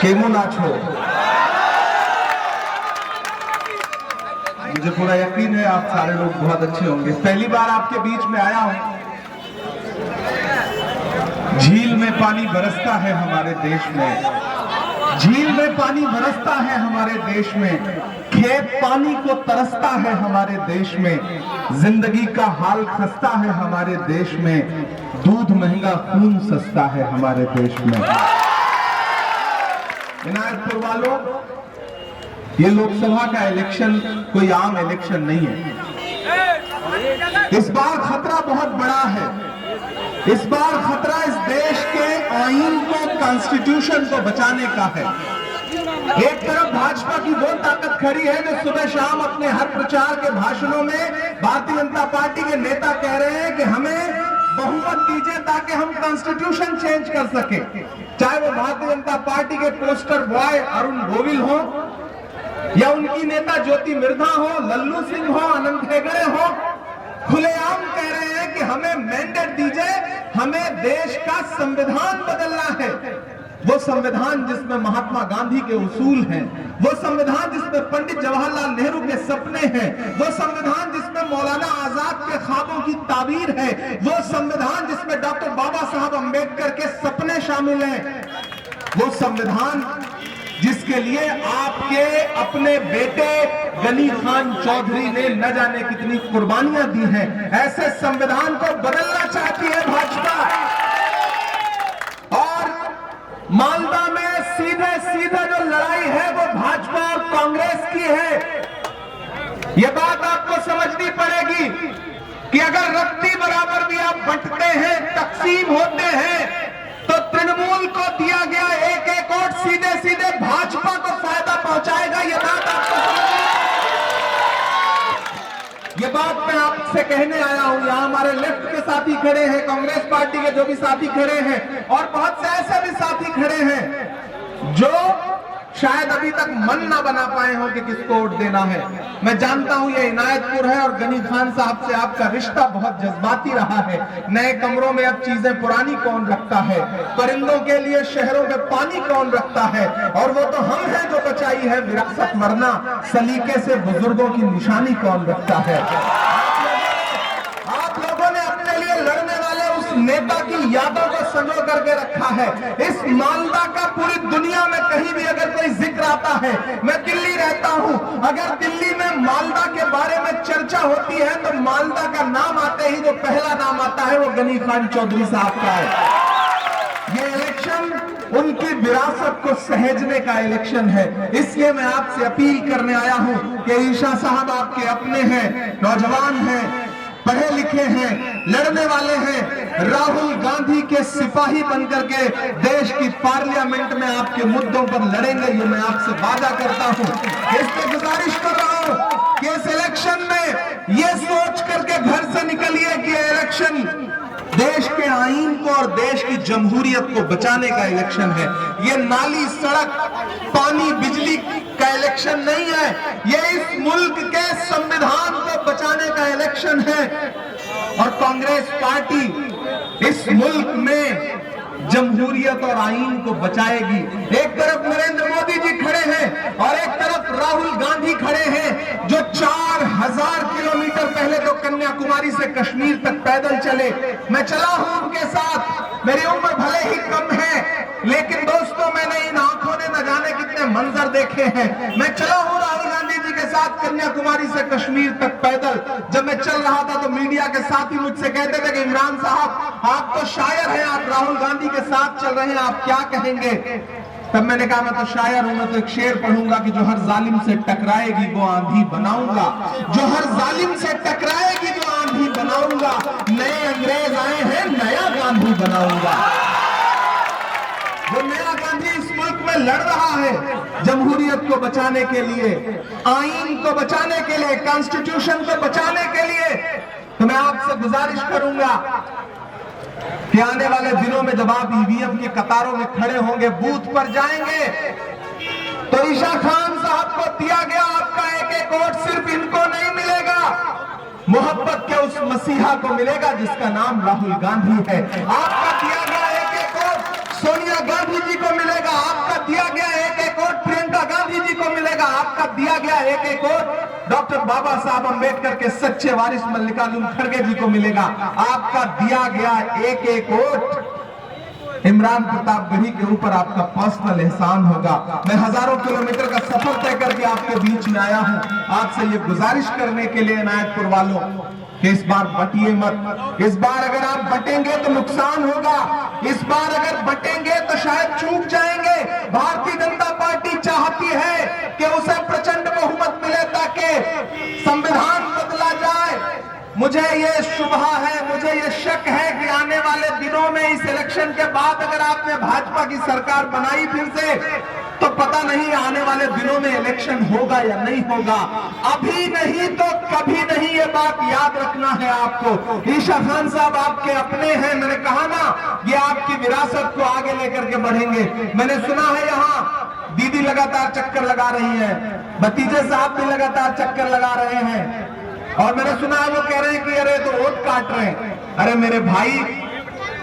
केमन आछो? मुझे पूरा यकीन है आप सारे लोग बहुत अच्छे होंगे। पहली बार आपके बीच में आया हूं। झील में पानी बरसता है हमारे देश में, झील में पानी बरसता है हमारे देश में, खेत पानी को तरसता है हमारे देश में, जिंदगी का हाल खस्ता है हमारे देश में, दूध महंगा खून सस्ता है हमारे देश में। इनायतपुर वालों, ये लोकसभा का इलेक्शन कोई आम इलेक्शन नहीं है। इस बार खतरा बहुत बड़ा है। इस बार खतरा इस देश के आईन को, कॉन्स्टिट्यूशन को बचाने का है। एक तरफ भाजपा की वो ताकत खड़ी है जो सुबह शाम अपने हर प्रचार के भाषणों में भारतीय जनता पार्टी के नेता कह रहे हैं कि हमें बहुमत दीजिए ताकि हम कॉन्स्टिट्यूशन चेंज कर सके। चाहे वो भारतीय जनता पार्टी के पोस्टर बॉय अरुण गोविल हो, या उनकी नेता ज्योति मिर्धा हो, लल्लू सिंह हो, अनंत हेगड़े हो, खुलेआम कह रहे हैं कि हमें मैंडेट दीजिए, हमें देश का संविधान बदलना है। वो संविधान जिसमें महात्मा गांधी के उसूल हैं, वो संविधान जिसमें पंडित जवाहरलाल नेहरू के सपने हैं, वो संविधान जिसमें मौलाना आजाद के ख्वाबों की ताबीर है, वो संविधान जिसमें डॉक्टर बाबा साहब अंबेडकर के सपने शामिल हैं, वो संविधान जिसके लिए आपके अपने बेटे गनी खान चौधरी ने न जाने कितनी कुर्बानियां दी हैं, ऐसे संविधान को बदलना चाहती है भाजपा। और मालदा में सीधे सीधे जो लड़ाई है वो भाजपा और कांग्रेस की है। यह बात आपको समझनी पड़ेगी कि अगर रत्ती बराबर भी आप बंटते हैं, तकसीम होते हैं, तो तृणमूल को दिया गया एक एक वोट सीधे सीधे भाजपा को फायदा पहुंचाएगा। ये बात आपको, ये बात मैं आपसे कहने आया हूं। यहां हमारे लेफ्ट के साथी खड़े हैं, कांग्रेस पार्टी के जो भी साथी खड़े हैं, और बहुत से ऐसे भी साथी खड़े हैं जो शायद अभी तक मन ना बना पाए हो कि किसको वोट देना है। मैं जानता हूं ये इनायतपुर है और गनी खान साहब से आपका रिश्ता बहुत जज्बाती रहा है। नए कमरों में अब चीजें पुरानी कौन रखता है, परिंदों के लिए शहरों में पानी कौन रखता है, और वो तो हम हैं जो बचाई है विरासत, वरना सलीके से बुजुर्गों की निशानी कौन रखता है। आप लोगों ने अपने लिए लड़ने वाले उस नेता की यादों को संजो करके रखा है। इस मालदा का पूरी दुनिया में कहीं भी अगर कोई जिक्र आता है, मैं दिल्ली रहता हूं, अगर दिल्ली में मालदा के बारे में चर्चा होती है तो मालदा का नाम आते ही जो पहला नाम आता है वो गनी खान चौधरी साहब का है। ये इलेक्शन उनकी विरासत को सहेजने का इलेक्शन है। इसलिए मैं आपसे अपील करने आया हूं कि ईशा साहब आपके अपने हैं, नौजवान हैं, पढ़े लिखे हैं, लड़ने वाले हैं, राहुल गांधी के सिपाही बनकर के देश की पार्लियामेंट में आपके मुद्दों पर लड़ेंगे। ये मैं आपसे वादा करता हूं। इससे गुजारिश कर रहा हूं कि इस इलेक्शन में ये सोच करके घर से निकलिए कि इलेक्शन देश के आईन को और देश की जमहूरियत को बचाने का इलेक्शन है। ये नाली, सड़क, पानी, बिजली का इलेक्शन नहीं है। ये इस मुल्क के संविधान को बचाने का इलेक्शन है। और कांग्रेस पार्टी इस मुल्क में जमहूरियत और आईन को बचाएगी। एक तरफ नरेंद्र मोदी जी खड़े हैं और एक तरफ राहुल गांधी खड़े हैं, जो 4000 किलोमीटर पहले तो कन्याकुमारी से कश्मीर तक पैदल चले। मैं चला हूं उनके साथ, मेरी उम्र भले ही कम है, लेकिन दोस्तों मैंने इन आंखों ने न जाने कितने मंजर देखे हैं। मैं चला हूं राहुल गांधी जी के साथ कन्याकुमारी से कश्मीर तक पैदल। जब मैं चल रहा था तो मीडिया के साथी मुझसे कहते थे कि इमरान साहब आप तो शायर हैं, आप राहुल गांधी के साथ चल रहे हैं, आप क्या कहेंगे। तब मैंने कहा मैं तो शायर हूं, मैं तो एक शेर पढ़ूंगा कि जो हर जालिम से टकराएगी वो आंधी बनाऊंगा, जो हर जालिम से टकराएगी वो आंधी बनाऊंगा, नए अंग्रेज आए हैं नया गांधी बनाऊंगा। वो नया गांधी इस मुल्क में लड़ रहा है जमहूरियत को बचाने के लिए, आईन को बचाने के लिए, कॉन्स्टिट्यूशन को बचाने के लिए। तो मैं आपसे गुजारिश करूंगा कि आने वाले दिनों में जब आप ईवीएम की कतारों में खड़े होंगे, बूथ पर जाएंगे, तो ईशा खान साहब को दिया गया आपका एक एक वोट सिर्फ इनको नहीं मिलेगा, मोहब्बत के उस मसीहा को मिलेगा जिसका नाम राहुल गांधी है। आपका दिया गया एक एक वोट सोनिया गांधी जी को मिलेगा, आपका दिया गया मिलेगा। आपका दिया गया एक एक वोट डॉक्टर बाबा साहब अंबेडकर के सच्चे वारिस मल्लिकार्जुन खड़गे जी को मिलेगा। आपका दिया गया एक एक वोट इमरान प्रतापगढ़ी के ऊपर आपका पर्सनल एहसान होगा। मैं हजारों किलोमीटर का सफर तय करके आपके बीच में आया हूं, आपसे ये गुजारिश करने के लिए इनायतपुर वालों कि इस बार बटिए मत। इस बार अगर आप बटेंगे तो नुकसान होगा, इस बार अगर बटेंगे तो शायद चूक जाएंगे। भारतीय जनता पार्टी चाहती है कि उसे प्रचंड बहुमत मिले ताकि संविधान बदला जाए। मुझे ये शुभा है, मुझे ये शक है कि आने वाले दिनों में इस इलेक्शन के बाद अगर आपने भाजपा की सरकार बनाई फिर से, तो पता नहीं आने वाले दिनों में इलेक्शन होगा या नहीं होगा। अभी नहीं तो कभी नहीं, ये बात याद रखना है आपको। ईशा खान साहब आपके अपने हैं, मैंने कहा ना ये आपकी विरासत को आगे लेकर के बढ़ेंगे। मैंने सुना है यहाँ दीदी लगातार चक्कर लगा रही है, भतीजे साहब भी लगातार चक्कर लगा रहे हैं, और मैंने सुना है वो कह रहे हैं कि अरे तो वोट काट रहे हैं। अरे मेरे भाई,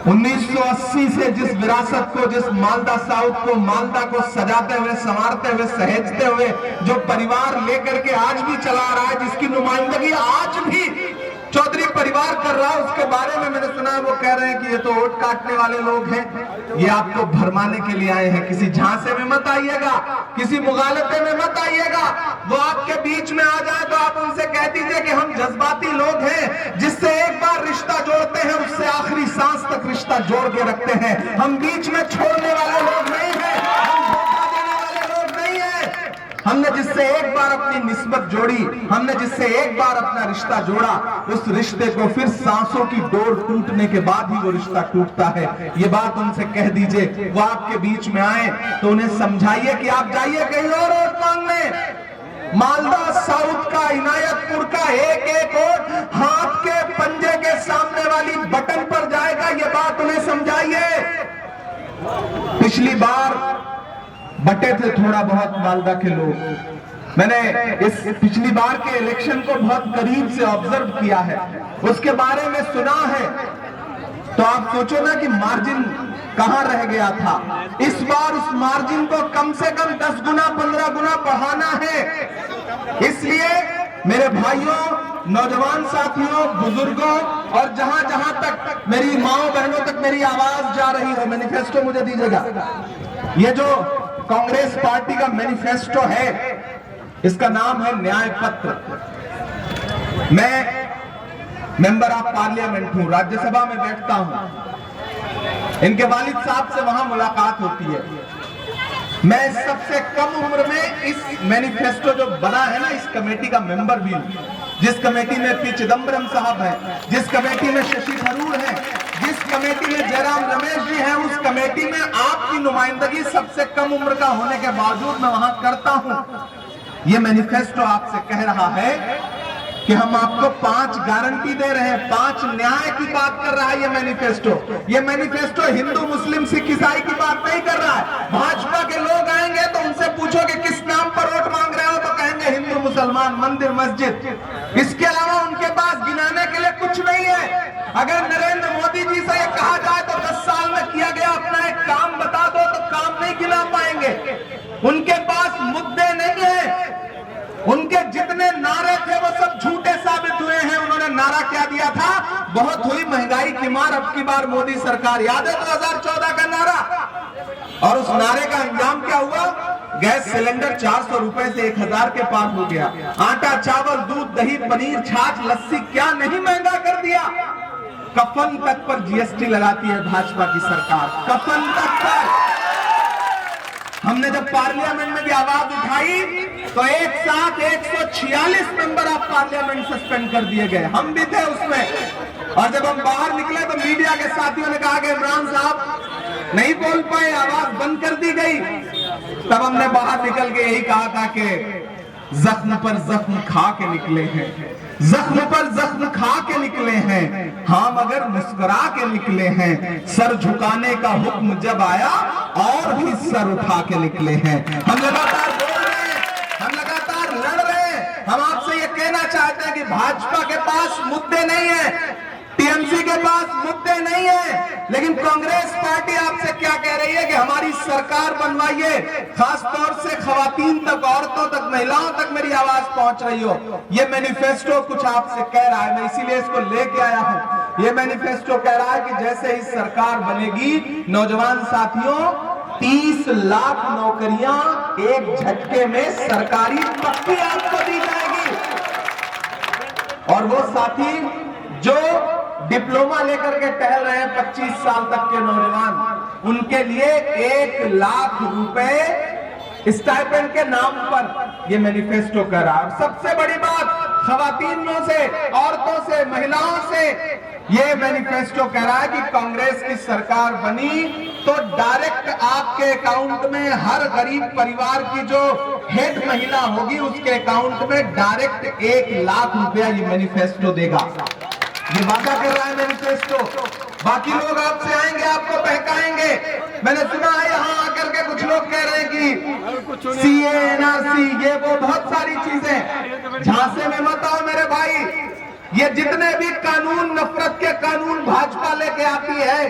1980 से जिस विरासत को, जिस मालदा साउथ को, मालदा को सजाते हुए, संवारते हुए, सहेजते हुए जो परिवार लेकर के आज भी चला रहा है, जिसकी नुमाइंदगी आज भी चौधरी परिवार कर रहा है, उसके बारे में मैंने सुना है वो कह रहे हैं कि ये तो वोट काटने वाले लोग हैं। ये आपको भरमाने के लिए आए हैं। किसी झांसे में मत आइएगा, किसी मुगालते में मत आइएगा। वो आपके बीच में आ जाए तो आप उनसे कह दीजिए कि हम जज्बाती लोग हैं, जिससे एक बार रिश्ता जोड़ते हैं उससे आखिरी सांस तक रिश्ता जोड़ के रखते हैं। हम बीच में छोड़ने वाले लोग नहीं हैं, हम धोखा देने वाले लोग नहीं हैं। हमने जिससे एक बार अपनी निस्बत जोड़ी, हमने जिससे एक बार अपना रिश्ता जोड़ा, उस रिश्ते को फिर सांसों की डोर टूटने के बाद ही वो रिश्ता टूटता है। ये बात उनसे कह दीजिए। वो आपके बीच में आए तो उन्हें समझाइए कि आप जाइए कहीं और वोट मांगने। मालदा साउथ का, इनायतपुर का एक एक वोट हाथ के पंजे के सामने वाली बटन पर जाएगा, ये बात उन्हें समझाइए। पिछली बार बटे थे थोड़ा बहुत मालदा के लोग। मैंने इस पिछली बार के इलेक्शन को बहुत करीब से ऑब्जर्व किया है, उसके बारे में सुना है, तो आप सोचो ना कि मार्जिन कहां रह गया था। इस बार उस मार्जिन को कम से कम 10 गुना 15 गुना बढ़ाना है। इसलिए मेरे भाइयों, नौजवान साथियों, बुजुर्गों, और जहां जहां तक मेरी माओ बहनों तक मेरी आवाज जा रही है, मैनिफेस्टो मुझे दीजिएगा। ये जो कांग्रेस पार्टी का मैनिफेस्टो है, इसका नाम है न्याय पत्र। मैं मेंबर ऑफ पार्लियामेंट हूं, राज्यसभा में बैठता हूं। इनके वालिद साहब से वहां मुलाकात होती है। मैं सबसे कम उम्र में इस मैनिफेस्टो जो बना है ना, इस कमेटी का मेंबर भी हूं। जिस कमेटी में पी चिदम्बरम साहब हैं, जिस कमेटी में शशि थरूर है, जिस कमेटी में जयराम रमेश जी हैं, उस कमेटी में आपकी नुमाइंदगी सबसे कम उम्र का होने के बावजूद मैं वहां करता हूं। ये मैनिफेस्टो आपसे कह रहा है कि हम आपको 5 गारंटी दे रहे हैं, 5 न्याय की बात कर रहा है ये मैनिफेस्टो। ये मैनिफेस्टो हिंदू, मुस्लिम, सिख, ईसाई की बात नहीं कर रहा है। भाजपा के लोग आएंगे तो उनसे पूछोगे किस नाम पर वोट मांग रहे हो, तो कहेंगे हिंदू, मुसलमान, मंदिर, मस्जिद। इसके अलावा उनके पास गिनाने के लिए कुछ नहीं है। अगर नरेंद्र मोदी जी से कहा जाए तो 10 साल में किया गया अपना एक काम बता दो, तो काम नहीं गिना पाएंगे। उनके पास मुद्दे नहीं है। उनके जितने नारे थे वो सब झूठे साबित हुए हैं। उन्होंने नारा क्या दिया था, बहुत हुई महंगाई की मार, अब की बार मोदी सरकार। याद है 2014 का नारा? और उस नारे का अंजाम क्या हुआ? गैस सिलेंडर 400 रुपए से 1000 के पार हो गया। आटा, चावल, दूध, दही, पनीर, छाछ, लस्सी क्या नहीं महंगा कर दिया। कफन तक पर जीएसटी लगाती है भाजपा की सरकार, कफन तक पर। हमने जब पार्लियामेंट में भी आवाज उठाई तो एक साथ 146 मेंबर ऑफ पार्लियामेंट सस्पेंड कर दिए गए, हम भी थे उसमें। और जब हम बाहर निकले तो मीडिया के साथियों ने कहा कि इमरान साहब नहीं बोल पाए, आवाज बंद कर दी गई। तब हमने बाहर निकल के यही कहा था कि जख्म पर जख्म खा के निकले हैं, जख्म पर जख्म खा के निकले हैं, हाँ मगर मुस्कुरा के निकले हैं। सर झुकाने का हुक्म जब आया और भी सर उठा के निकले हैं। हम लगातार बोल रहे हैं, हम लगातार लड़ रहे हैं। हम आपसे ये कहना चाहते हैं कि भाजपा के पास मुद्दे नहीं है, टीएमसी के पास मुद्दे नहीं है। लेकिन कांग्रेस पार्टी आपसे क्या कह रही है कि हमारी सरकार बनवाइए, खास तौर से खवातीन तक, औरतों तक, महिलाओं तक मेरी आवाज पहुंच रही हो। ये मैनिफेस्टो कुछ आपसे कह रहा है, मैं इसीलिए इसको लेके आया हूं। ये मैनिफेस्टो कह रहा है कि जैसे ही सरकार बनेगी, नौजवान साथियों, 30 लाख नौकरियां एक झटके में सरकारी पक्की आपको दी जाएगी। और वो साथी जो डिप्लोमा लेकर के टहल रहे हैं 25 साल तक के नौजवान, उनके लिए 1 लाख रुपए स्टाइपेंड के नाम पर ये मैनिफेस्टो कर रहा है। सबसे बड़ी बात, खवातीनों से, औरतों से, महिलाओं से ये मैनिफेस्टो कह रहा है कि कांग्रेस की सरकार बनी तो डायरेक्ट आपके अकाउंट में, हर गरीब परिवार की जो हेड महिला होगी उसके अकाउंट में डायरेक्ट 1 लाख रुपया ये मैनिफेस्टो देगा। ये वादा कर रहा है मैनिफेस्टो। बाकी लोग आपसे आएंगे, आपको बहकाएंगे। मैंने सुना है यहाँ आकर के कुछ लोग कह रहे हैं कि सीए, एनआरसी, ये वो बहुत सारी चीजें। झांसे में मत आओ मेरे भाई। ये जितने भी कानून, नफरत के कानून भाजपा लेके आती है,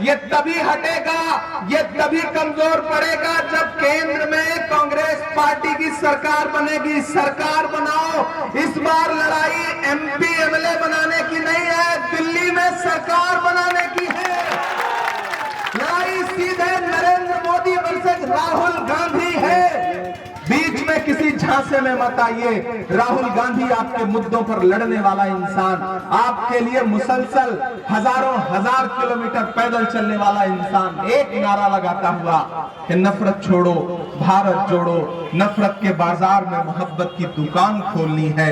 ये तभी हटेगा, ये तभी कमजोर पड़ेगा जब केंद्र में कांग्रेस पार्टी की सरकार बनेगी। सरकार बनाओ। इस बार लड़ाई एमपी एमएलए बनाने की नहीं है, दिल्ली में सरकार बनाने की है। लड़ाई सीधे नरेंद्र मोदी वर्सेस राहुल गांधी है। बीच में किसी झांसे में मत आइए। राहुल गांधी आपके मुद्दों पर लड़ने वाला इंसान, आपके लिए मुसलसल हजारों हजार किलोमीटर पैदल चलने वाला इंसान, एक नारा लगाता हुआ कि नफरत छोड़ो, भारत जोड़ो, नफरत के बाजार में मोहब्बत की दुकान खोलनी है।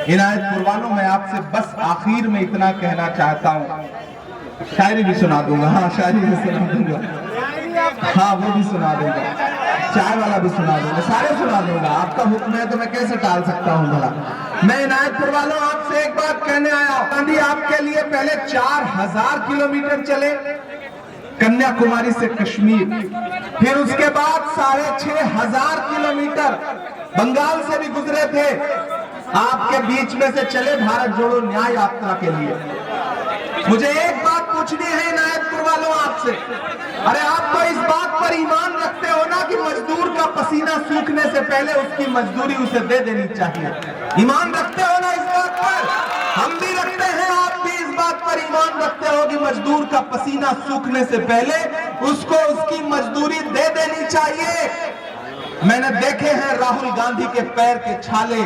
इनायतपुर वालों, मैं आपसे बस आखिर में इतना कहना चाहता हूँ। शायरी भी सुना दूंगा, हाँ शायरी भी सुना दूंगा, हाँ वो भी सुना दूंगा, चाय वाला भी सुना दूंगा, सारे सुना दूंगा। आपका हुक्म है तो मैं कैसे टाल सकता हूँ भला। मैं इनायतपुर वालों आपसे एक बात कहने आया हूँ। गांधी आपके लिए पहले 4000 किलोमीटर चले कन्याकुमारी से कश्मीर, फिर उसके बाद 6500 किलोमीटर बंगाल से भी गुजरे थे, आपके बीच में से चले भारत जोड़ो न्याय यात्रा के लिए। मुझे एक बात पूछनी है इनायतपुर वालों आपसे, अरे आप तो इस बात पर ईमान रखते हो ना कि मजदूर का पसीना सूखने से पहले उसकी मजदूरी उसे दे देनी चाहिए? ईमान रखते हो ना इस बात पर? हम भी रखते हैं, आप भी इस बात पर ईमान रखते हो कि मजदूर का पसीना सूखने से पहले उसको उसकी मजदूरी दे देनी चाहिए। मैंने देखे हैं राहुल गांधी के पैर के छाले,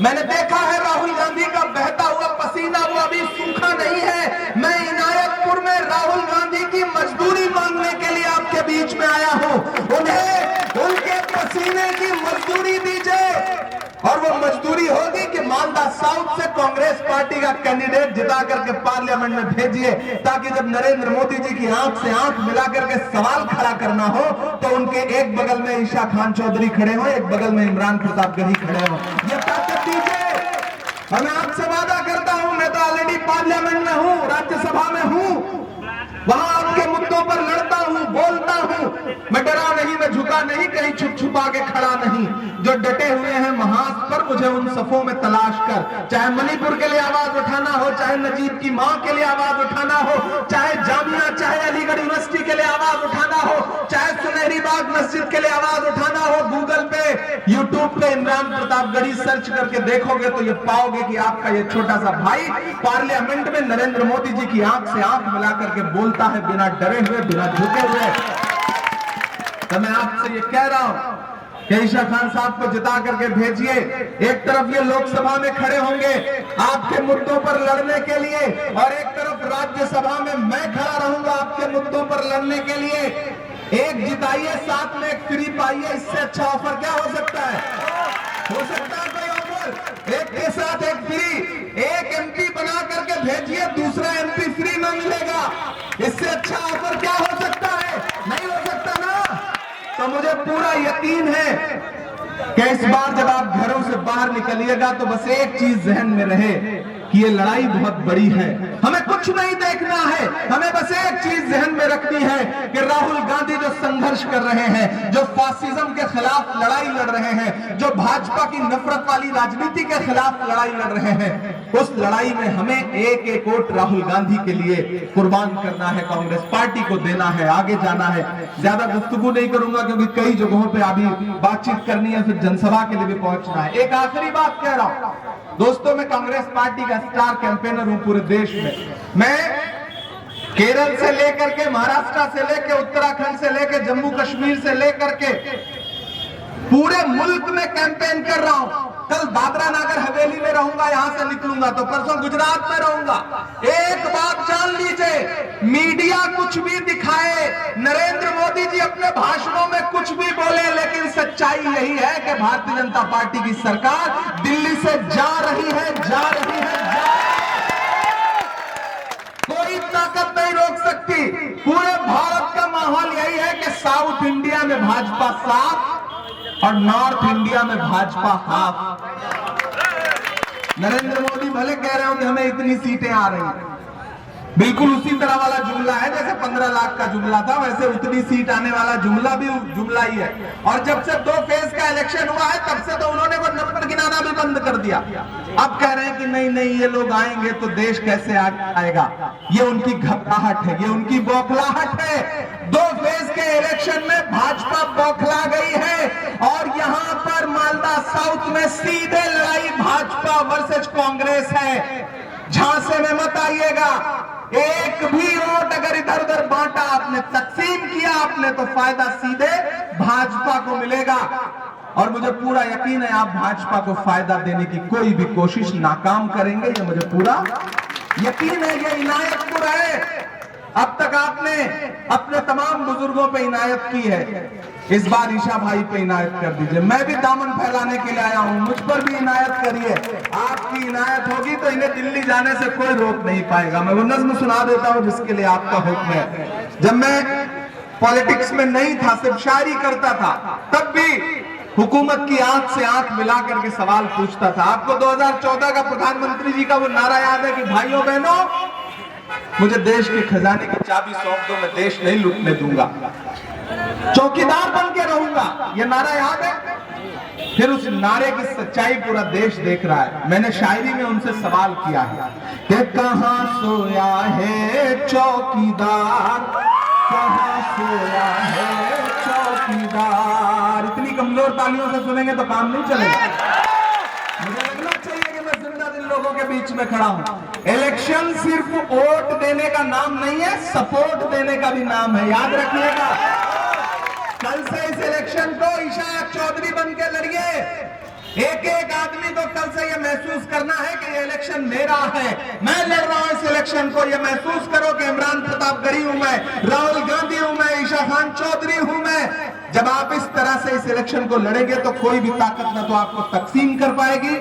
मैंने देखा है राहुल गांधी का बहता हुआ पसीना, वो अभी सूखा नहीं है। मैं इनायतपुर में राहुल गांधी की मजदूरी मांगने के लिए आपके बीच में आया हूं। उन्हें उनके पसीने की मजदूरी दीजिए, और वो मजदूरी होगी कि मालदा साउथ से कांग्रेस पार्टी का कैंडिडेट जिता करके पार्लियामेंट में भेजिए, ताकि जब नरेंद्र मोदी जी की आंख से आंख मिला करके सवाल खड़ा करना हो तो उनके एक बगल में ईशा खान चौधरी खड़े हो, एक बगल में इमरान प्रतापगढ़ी खड़े हो। ये ताकत दीजिए। और मैं आपसे वादा करता हूं, मैं तो ऑलरेडी पार्लियामेंट में हूं, राज्यसभा में हूं, वहां आपके मुद्दों पर लड़ता हूं, बोलता हूं। मैं डरा नहीं, मैं झुका नहीं, कहीं छुप छुपा के खड़ा नहीं। जो डटे हुए हैं महाज पर, मुझे उन सफों में तलाश कर, चाहे मणिपुर के लिए आवाज उठाना हो, चाहे नजीब की मां के लिए आवाज उठाना हो, चाहे जामिया, चाहे अलीगढ़ यूनिवर्सिटी के लिए आवाज उठाना हो, चाहे सुनहरी बाग मस्जिद के लिए आवाज उठाना हो, गूगल पे, यूट्यूब पे इमरान प्रतापगढ़ी सर्च करके देखोगे तो ये पाओगे कि आपका ये छोटा सा भाई पार्लियामेंट में नरेंद्र मोदी जी की आंख से आंख मिला करके बोलता है, बिना डरे हुए, बिना झुके हुए। तो मैं आपसे ये कह रहा हूं कि ईशा खान साहब को जिता करके भेजिए। एक तरफ ये लोकसभा में खड़े होंगे आपके मुद्दों पर लड़ने के लिए, और एक तरफ राज्यसभा में मैं खड़ा रहूंगा आपके मुद्दों पर लड़ने के लिए। एक जिताइए, साथ में एक फ्री पाइए, इससे अच्छा ऑफर क्या हो सकता है? हो सकता है कोई ऑफर? एक के साथ एक फ्री, एक एमपी बना करके भेजिए, दूसरा एमपी फ्री ना मिलेगा। इससे अच्छा ऑफर क्या हो सकता है? नहीं हो सकता ना। तो मुझे पूरा यकीन है कि इस बार जब आप घरों से बाहर निकलिएगा तो बस एक चीज जहन में रहे कि ये लड़ाई बहुत बड़ी है। हमें कुछ नहीं देखना है, हमें बस एक चीज जहन में रखनी है कि राहुल गांधी जो संघर्ष कर रहे हैं, जो फासिज्म के खिलाफ लड़ाई लड़ रहे हैं, जो भाजपा की नफरत वाली राजनीति के खिलाफ लड़ाई लड़ रहे हैं, उस लड़ाई में हमें एक एक वोट राहुल गांधी के लिए कुर्बान करना है, कांग्रेस पार्टी को देना है, आगे जाना है। ज्यादा गुफ्तगू नहीं करूंगा क्योंकि कई जगहों पे अभी बातचीत करनी है, फिर जनसभा के लिए भी पहुंचना है। एक आखिरी बात कह रहा हूं दोस्तों, मैं कांग्रेस पार्टी का स्टार कैंपेनर हूं पूरे देश में। मैं केरल से लेकर के, महाराष्ट्र से लेकर, उत्तराखंड से लेकर, जम्मू कश्मीर से लेकर के पूरे मुल्क में कैंपेन कर रहा हूं। कल दादरा नगर हवेली में रहूंगा, यहां से निकलूंगा तो परसों गुजरात में रहूंगा। एक बात जान लीजिए, मीडिया कुछ भी दिखाए, नरेंद्र मोदी जी अपने भाषणों में कुछ भी बोले, लेकिन सच्चाई यही है कि भारतीय जनता पार्टी की सरकार दिल्ली से जा रही है, जा रही है, कोई ताकत नहीं रोक सकती। पूरे भारत का माहौल यही है कि साउथ इंडिया में भाजपा साफ और नॉर्थ इंडिया में भाजपा हाफ। नरेंद्र मोदी भले कह रहे हो कि हमें इतनी सीटें आ रही हैं, बिल्कुल उसी तरह वाला जुमला है जैसे 15 लाख का जुमला था, वैसे उतनी सीट आने वाला जुमला भी जुमला ही है। और जब से 2 फेज का इलेक्शन हुआ है तब से तो उन्होंने वो नंबर गिनाना भी बंद कर दिया। अब कह रहे हैं कि नहीं नहीं ये लोग आएंगे तो देश कैसे आएगा। ये उनकी घबराहट है, ये उनकी बौखलाहट है। 2 फेज के इलेक्शन में भाजपा बौखला गई है और यहां पर मालदा साउथ में सीधे लड़ाई भाजपा वर्सेस कांग्रेस है। झांसे में मत आइएगा, एक भी वोट अगर इधर उधर बांटा आपने, तकसीम किया आपने, तो फायदा सीधे भाजपा को मिलेगा। और मुझे पूरा यकीन है आप भाजपा को फायदा देने की कोई भी कोशिश नाकाम करेंगे, ये मुझे पूरा यकीन है। ये इनायतपुर है, अब तक आपने अपने तमाम बुजुर्गों पे इनायत की है, इस बार ईशा भाई पे इनायत कर दीजिए। मैं भी दामन फैलाने के लिए आया हूं, मुझ पर भी इनायत करिए। आपकी इनायत होगी तो इन्हें दिल्ली जाने से कोई रोक नहीं पाएगा। मैं वो नज्म सुना देता हूं जिसके लिए आपका हुक्म है। जब मैं पॉलिटिक्स में नहीं था, सिर्फ शायरी करता था, तब भी हुकूमत की आंख से आंख मिला करके सवाल पूछता था। आपको 2014 का प्रधानमंत्री जी का वो नारा याद है कि भाइयों बहनों मुझे देश के खजाने की चाबी सौंप दो, मैं देश नहीं लूटने दूंगा, चौकीदार बन के रहूंगा, ये नारा याद है। फिर उस नारे की सच्चाई पूरा देश देख रहा है। मैंने शायरी में उनसे सवाल किया है कि कहां सोया है चौकीदार, कहां सोया है चौकीदार। इतनी कमजोर तालियों से सुनेंगे तो काम नहीं चलेगा। मुझे लगना चाहिए कि मैं जिंदा दिल लोगों के बीच में खड़ा हूं। इलेक्शन सिर्फ वोट देने का नाम नहीं है, सपोर्ट देने का भी नाम है, याद रखिएगा। कल से इस इलेक्शन को ईशा चौधरी बन के लड़िए। एक एक आदमी को कल से ये महसूस करना है कि ये इलेक्शन मेरा है, मैं लड़ रहा हूं इस इलेक्शन को। ये महसूस करो कि इमरान प्रतापगढ़ी हूं मैं, राहुल गांधी हूं मैं, ईशा खान चौधरी हूं मैं। जब आप इस तरह से इस इलेक्शन को लड़ेंगे तो कोई भी ताकत ना तो आपको तकसीम कर पाएगी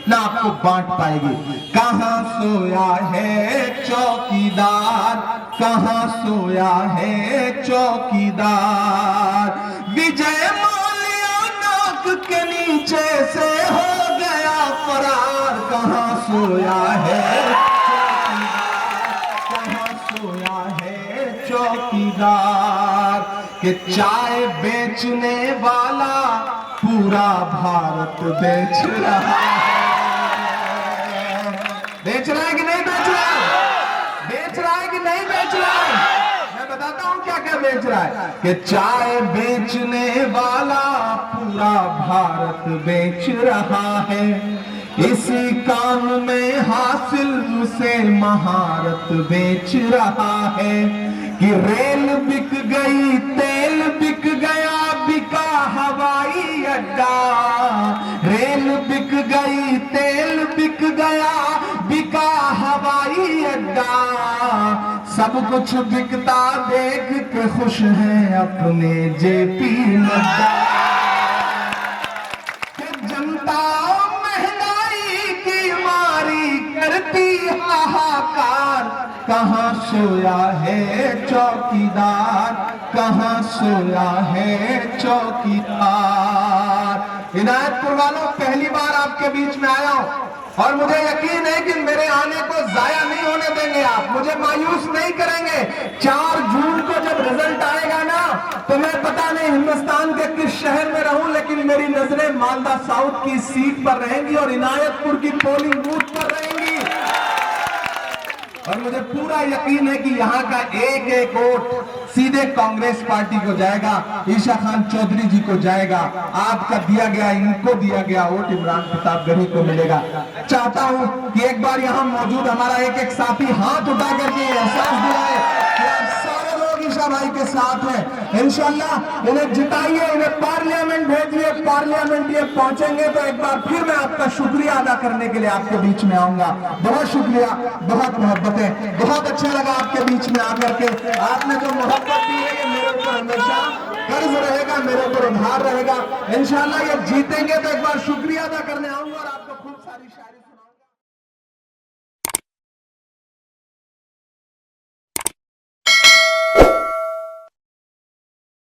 ना आपको बांट पाएगी। कहां सोया है चौकीदार, कहां सोया है चौकीदार। विजय माल्या नाक के नीचे से हो गया फरार। कहां सोया है चौकीदार, कहां सोया है चौकीदार। कि चाय बेचने वाला पूरा भारत बेच रहा है। बेच रहा है कि नहीं बेच रहा है? बेच रहा है कि नहीं बेच रहा है? मैं बताता हूं क्या क्या बेच रहा है। कि चाय बेचने वाला पूरा भारत बेच रहा है। इसी काम में हासिल से महारत बेच रहा है। कि रेल बिक गई, तेल बिक गया, बिका हवाई अड्डा। रेल बिक गई, तेल बिक गया, बिका हवाई अड्डा। सब कुछ बिकता देख के खुश हैं अपने जेपी नड्डा। जनता महंगाई की मारी करती हाहाकार। कहां सोया है चौकीदार, कहां सोया है चौकीदार। इनायतपुर वालों, पहली बार आपके बीच में आया हूं और मुझे यकीन है कि मेरे आने को जाया नहीं होने देंगे आप, मुझे मायूस नहीं करेंगे। 4 जून को जब रिजल्ट आएगा ना तो मैं पता नहीं मैं हिंदुस्तान के किस शहर में रहूं, लेकिन मेरी नजरें मालदा साउथ की सीट पर रहेंगी और इनायतपुर की पोलिंग बूथ पर रहेंगी। और मुझे पूरा यकीन है कि यहाँ का एक एक वोट सीधे कांग्रेस पार्टी को जाएगा, ईशा खान चौधरी जी को जाएगा। आपका दिया गया, इनको दिया गया वोट इमरान प्रतापगढ़ी को मिलेगा। चाहता हूं कि एक बार यहाँ मौजूद हमारा एक एक साथी हाथ उठा करके एहसास दिलाए कि आप सारे लोग ईशा भाई के साथ हैं। इंशाल्लाह इन्हें जिताइए, इन्हें पार्लियामेंट भेजिए। पार्लियामेंट ये पहुंचेंगे तो एक बार फिर मैं आपका शुक्रिया अदा करने के लिए आपके बीच में आऊंगा। बहुत शुक्रिया, बहुत मोहब्बतें, बहुत अच्छा लगा आपके बीच में आकर के। आपने जो मोहब्बत दी है ये मेरे ऊपर हमेशा कर्ज रहेगा, मेरे ऊपर उधार रहेगा। इंशाल्लाह ये जीतेंगे तो एक बार शुक्रिया अदा करने आऊंगा और आपको खूब सारी शायरी सुनाऊंगा।